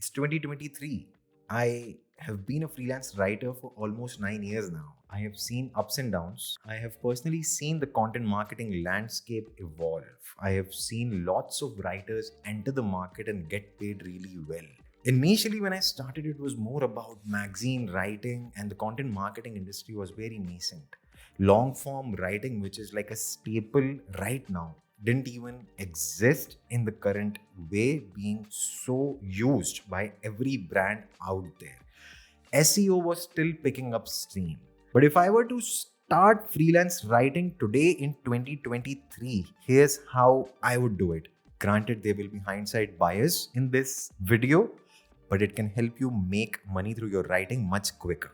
It's 2023. I have been a freelance writer for almost 9 years now. I have seen ups and downs. I have personally seen the content marketing landscape evolve. I have seen lots of writers enter the market and get paid really well. Initially, when I started, it was more about magazine writing, and the content marketing industry was very nascent. Long form writing, which is like a staple right now, didn't even exist in the current way, being so used by every brand out there. SEO was still picking up steam. But if I were to start freelance writing today in 2023, here's how I would do it. Granted, there will be hindsight bias in this video, but it can help you make money through your writing much quicker.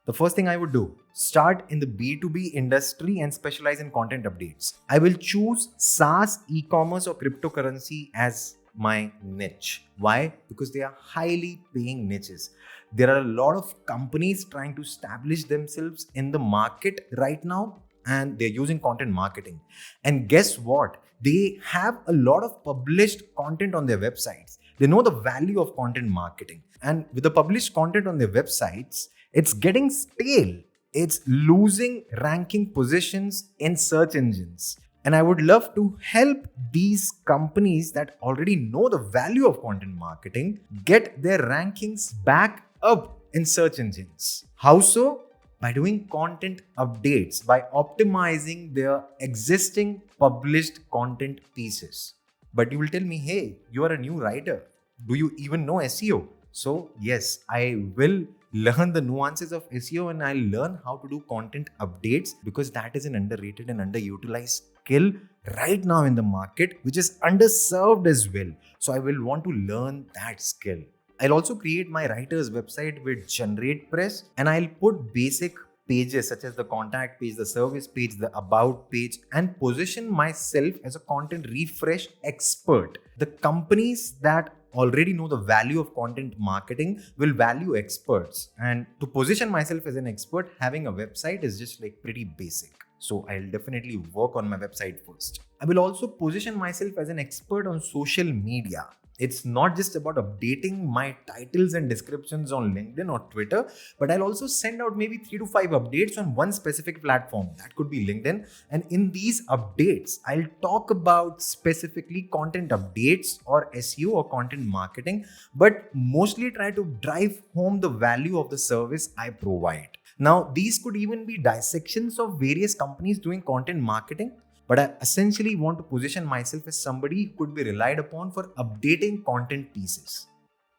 The first thing I would do, start in the B2B industry and specialize in content updates. I will choose SaaS, e-commerce or cryptocurrency as my niche. Why? Because they are highly paying niches. There are a lot of companies trying to establish themselves in the market right now, and they're using content marketing. And guess what? They have a lot of published content on their websites. They know the value of content marketing. And with the published content on their websites, it's getting stale. It's losing ranking positions in search engines. And I would love to help these companies that already know the value of content marketing get their rankings back up in search engines. How so? By doing content updates, by optimizing their existing published content pieces. But you will tell me, hey, you are a new writer. Do you even know SEO? So, yes, I will learn the nuances of SEO and I'll learn how to do content updates, because that is an underrated and underutilized skill right now in the market, which is underserved as well. So, I will want to learn that skill. I'll also create my writer's website with GeneratePress, and I'll put basic pages such as the contact page, the service page, the about page, and position myself as a content refresh expert. The companies that already know the value of content marketing will value experts. And to position myself as an expert, having a website is just like pretty basic. So I'll definitely work on my website first. I will also position myself as an expert on social media. It's not just about updating my titles and descriptions on LinkedIn or Twitter, but I'll also send out maybe 3 to 5 updates on one specific platform. That could be LinkedIn. And in these updates, I'll talk about specifically content updates or SEO or content marketing, but mostly try to drive home the value of the service I provide. Now, these could even be dissections of various companies doing content marketing, but I essentially want to position myself as somebody who could be relied upon for updating content pieces.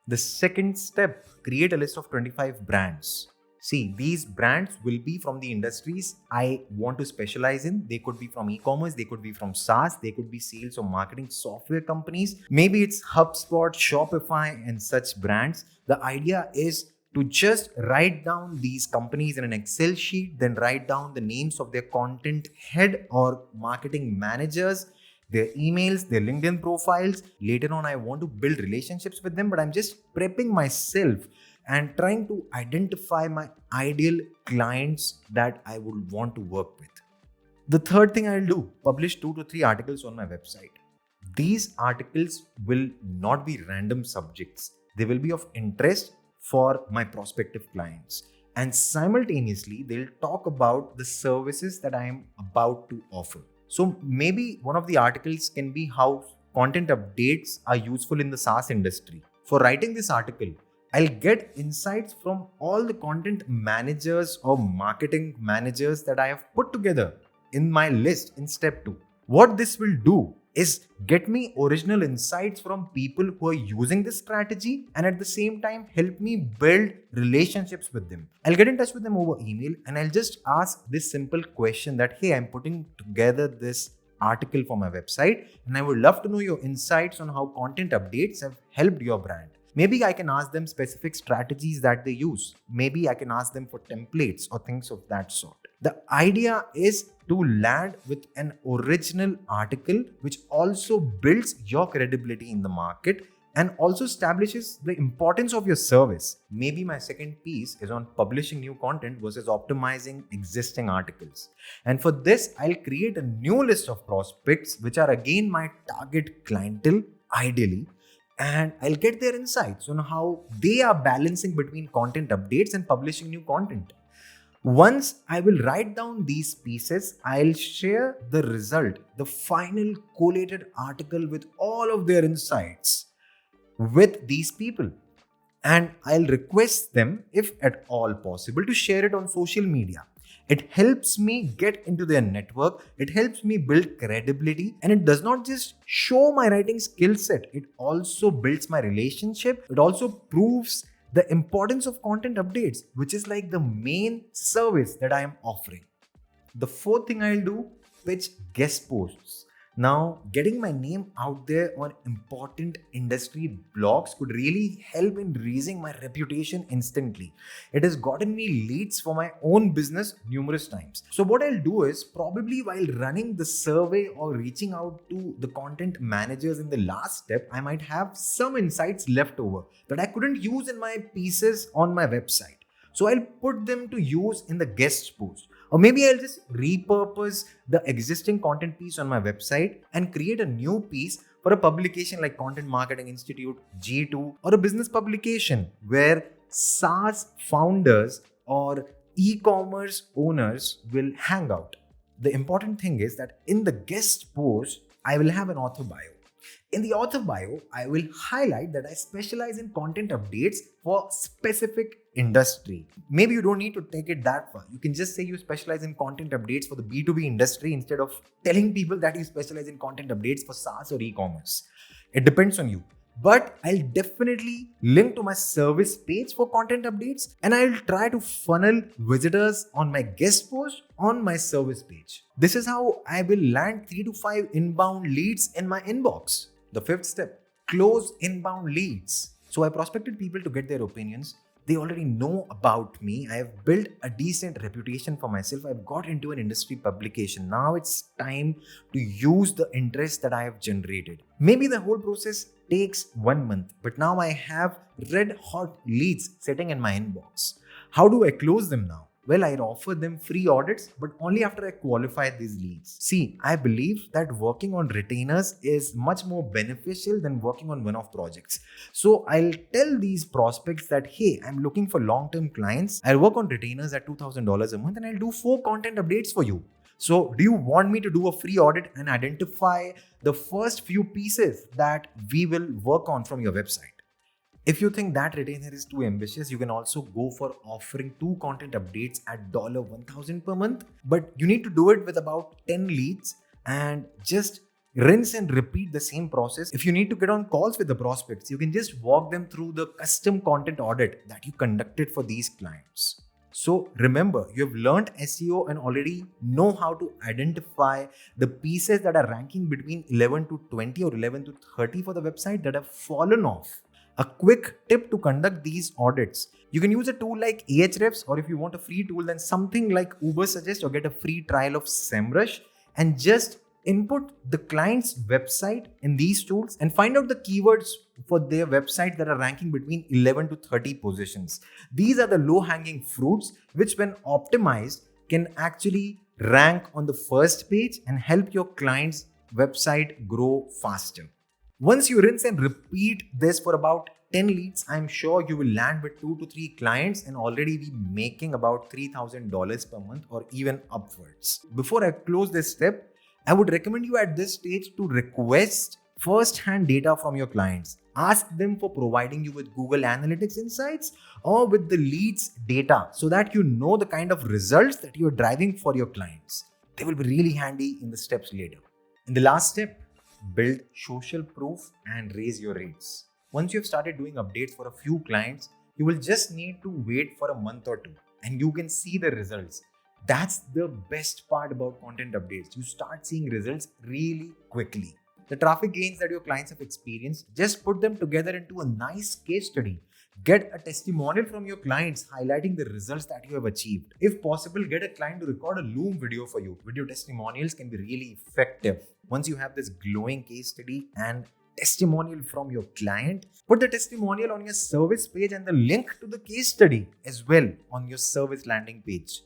The second step, create a list of 25 brands. See, these brands will be from the industries I want to specialize in. They could be from e-commerce, they could be from SaaS, they could be sales or marketing software companies. Maybe it's HubSpot, Shopify, and such brands. The idea is to just write down these companies in an Excel sheet, then write down the names of their content head or marketing managers, their emails, their LinkedIn profiles. Later on, I want to build relationships with them, but I'm just prepping myself and trying to identify my ideal clients that I would want to work with. The third thing I'll do, publish 2 to 3 articles on my website. These articles will not be random subjects. They will be of interest for my prospective clients, and simultaneously they'll talk about the services that I am about to offer. So maybe one of the articles can be how content updates are useful in the SaaS industry. For writing this article, I'll get insights from all the content managers or marketing managers that I have put together in my list in step 2. What this will do is get me original insights from people who are using this strategy, and at the same time help me build relationships with them. I'll get in touch with them over email and I'll just ask this simple question that, hey, I'm putting together this article for my website and I would love to know your insights on how content updates have helped your brand. Maybe I can ask them specific strategies that they use. Maybe I can ask them for templates or things of that sort. The idea is to land with an original article which also builds your credibility in the market and also establishes the importance of your service. Maybe my second piece is on publishing new content versus optimizing existing articles. And for this, I'll create a new list of prospects, which are again my target clientele, ideally. and I'll get their insights on how they are balancing between content updates and publishing new content. Once I will write down these pieces, I'll share the result, the final collated article with all of their insights with these people. And I'll request them, if at all possible, to share it on social media. It helps me get into their network, it helps me build credibility, and it does not just show my writing skill set, it also builds my relationship. It also proves the importance of content updates, which is like the main service that I am offering. The fourth thing I'll do, pitch guest posts. Now, getting my name out there on important industry blogs could really help in raising my reputation instantly. It has gotten me leads for my own business numerous times. So, what I'll do is, probably while running the survey or reaching out to the content managers in the last step, I might have some insights left over that I couldn't use in my pieces on my website. So I'll put them to use in the guest post. Or maybe I'll just repurpose the existing content piece on my website and create a new piece for a publication like Content Marketing Institute, G2, or a business publication where SaaS founders or e-commerce owners will hang out. The important thing is that in the guest post, I will have an author bio. In the author bio, I will highlight that I specialize in content updates for specific industry. Maybe you don't need to take it that far. You can just say you specialize in content updates for the B2B industry instead of telling people that you specialize in content updates for SaaS or e-commerce. It depends on you. But I'll definitely link to my service page for content updates, and I'll try to funnel visitors on my guest post on my service page. This is how I will land 3 to 5 inbound leads in my inbox. The fifth step, close inbound leads. So I prospected people to get their opinions. They already know about me. I have built a decent reputation for myself. I've got into an industry publication. Now it's time to use the interest that I have generated. Maybe the whole process takes 1 month, but now I have red hot leads sitting in my inbox. How do I close them now? Well, I'd offer them free audits, but only after I qualify these leads. See, I believe that working on retainers is much more beneficial than working on one-off projects. So I'll tell these prospects that, hey, I'm looking for long-term clients. I'll work on retainers at $2,000 a month and I'll do 4 content updates for you. So do you want me to do a free audit and identify the first few pieces that we will work on from your website? If you think that retainer is too ambitious, you can also go for offering 2 content updates at $1,000 per month. But you need to do it with about 10 leads and just rinse and repeat the same process. If you need to get on calls with the prospects, you can just walk them through the custom content audit that you conducted for these clients. So remember, you have learned SEO and already know how to identify the pieces that are ranking between 11 to 20 or 11 to 30 for the website that have fallen off. A quick tip to conduct these audits. You can use a tool like Ahrefs, or if you want a free tool, then something like Ubersuggest, or get a free trial of SEMrush, and just input the client's website in these tools and find out the keywords for their website that are ranking between 11 to 30 positions. These are the low-hanging fruits which, when optimized, can actually rank on the first page and help your client's website grow faster. Once you rinse and repeat this for about 10 leads, I'm sure you will land with 2 to 3 clients and already be making about $3,000 per month or even upwards. Before I close this step, I would recommend you at this stage to request first-hand data from your clients. Ask them for providing you with Google Analytics insights or with the leads data so that you know the kind of results that you're driving for your clients. They will be really handy in the steps later. In the last step, build social proof and raise your rates. Once you've started doing updates for a few clients, you will just need to wait for a month or two and you can see the results. That's the best part about content updates. You start seeing results really quickly. The traffic gains that your clients have experienced, just put them together into a nice case study. Get a testimonial from your clients highlighting the results that you have achieved. If possible, get a client to record a Loom video for you. Video testimonials can be really effective. Once you have this glowing case study and testimonial from your client, put the testimonial on your service page and the link to the case study as well on your service landing page.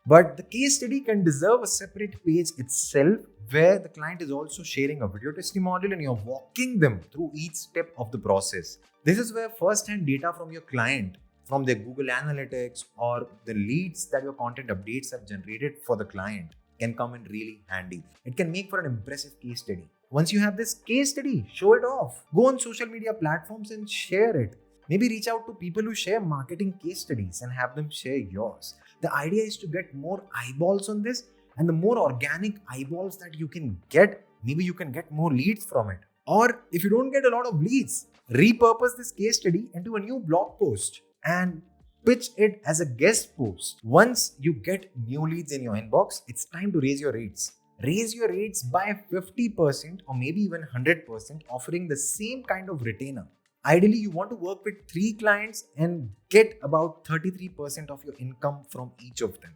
But the case study can deserve a separate page itself where the client is also sharing a video testimonial and you're walking them through each step of the process. This is where first-hand data from your client, from their Google Analytics or the leads that your content updates have generated for the client can come in really handy. It can make for an impressive case study. Once you have this case study, show it off. Go on social media platforms and share it. Maybe reach out to people who share marketing case studies and have them share yours. The idea is to get more eyeballs on this, and the more organic eyeballs that you can get, maybe you can get more leads from it. Or if you don't get a lot of leads, repurpose this case study into a new blog post and pitch it as a guest post. Once you get new leads in your inbox, it's time to raise your rates. Raise your rates by 50% or maybe even 100%, offering the same kind of retainer. Ideally, you want to work with 3 clients and get about 33% of your income from each of them.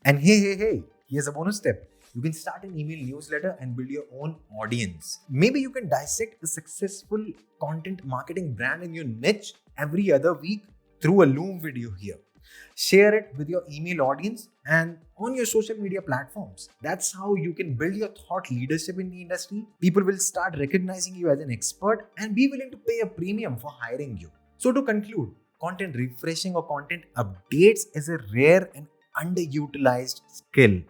And hey, here's a bonus step. You can start an email newsletter and build your own audience. Maybe you can dissect a successful content marketing brand in your niche every other week through a Loom video here. Share it with your email audience and on your social media platforms. That's how you can build your thought leadership in the industry. People will start recognizing you as an expert and be willing to pay a premium for hiring you. So to conclude, content refreshing or content updates is a rare and underutilized skill.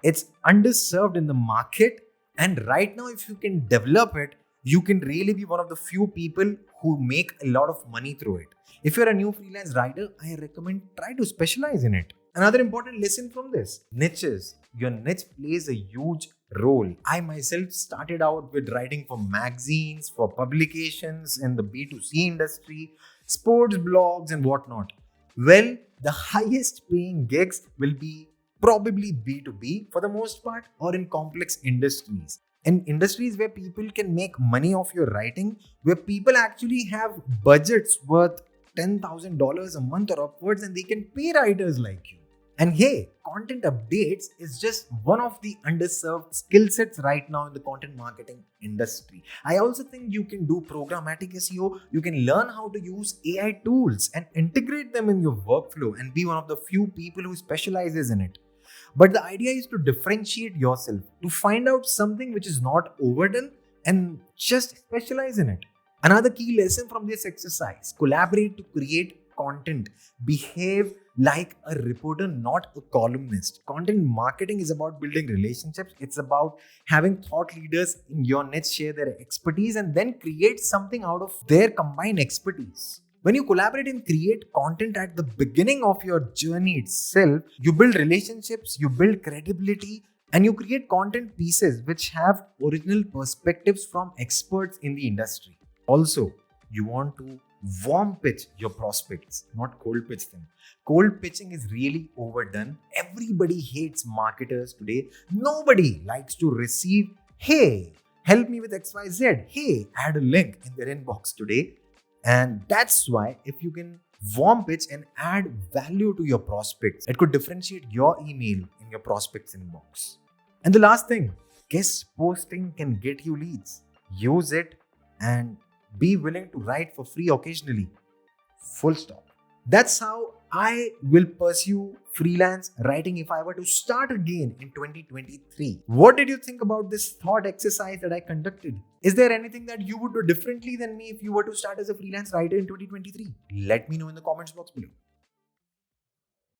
It's underserved in the market, and right now if you can develop it, you can really be one of the few people who make a lot of money through it. If you're a new freelance writer, I recommend try to specialize in it. Another important lesson from this: niches. Your niche plays a huge role. I myself started out with writing for magazines, for publications in the B2C industry, sports blogs and whatnot. Well, the highest paying gigs will be probably B2B for the most part, or in complex industries. In industries where people can make money off your writing, where people actually have budgets worth $10,000 a month or upwards and they can pay writers like you. And hey, content updates is just one of the underserved skill sets right now in the content marketing industry. I also think you can do programmatic SEO. You can learn how to use AI tools and integrate them in your workflow and be one of the few people who specializes in it. But the idea is to differentiate yourself, to find out something which is not overdone and just specialize in it. Another key lesson from this exercise: collaborate to create content. Behave like a reporter, not a columnist. Content marketing is about building relationships. It's about having thought leaders in your niche share their expertise and then create something out of their combined expertise. When you collaborate and create content at the beginning of your journey itself, you build relationships, you build credibility, and you create content pieces which have original perspectives from experts in the industry. Also, you want to warm pitch your prospects, not cold pitch them. Cold pitching is really overdone. Everybody hates marketers today. Nobody likes to receive, hey, help me with XYZ. Hey, add a link in their inbox today. And that's why if you can warm pitch and add value to your prospects, it could differentiate your email in your prospects inbox. And the last thing, guest posting can get you leads. Use it and be willing to write for free occasionally. Full stop. That's how I will pursue freelance writing if I were to start again in 2023. What did you think about this thought exercise that I conducted? Is there anything that you would do differently than me if you were to start as a freelance writer in 2023? Let me know in the comments box below.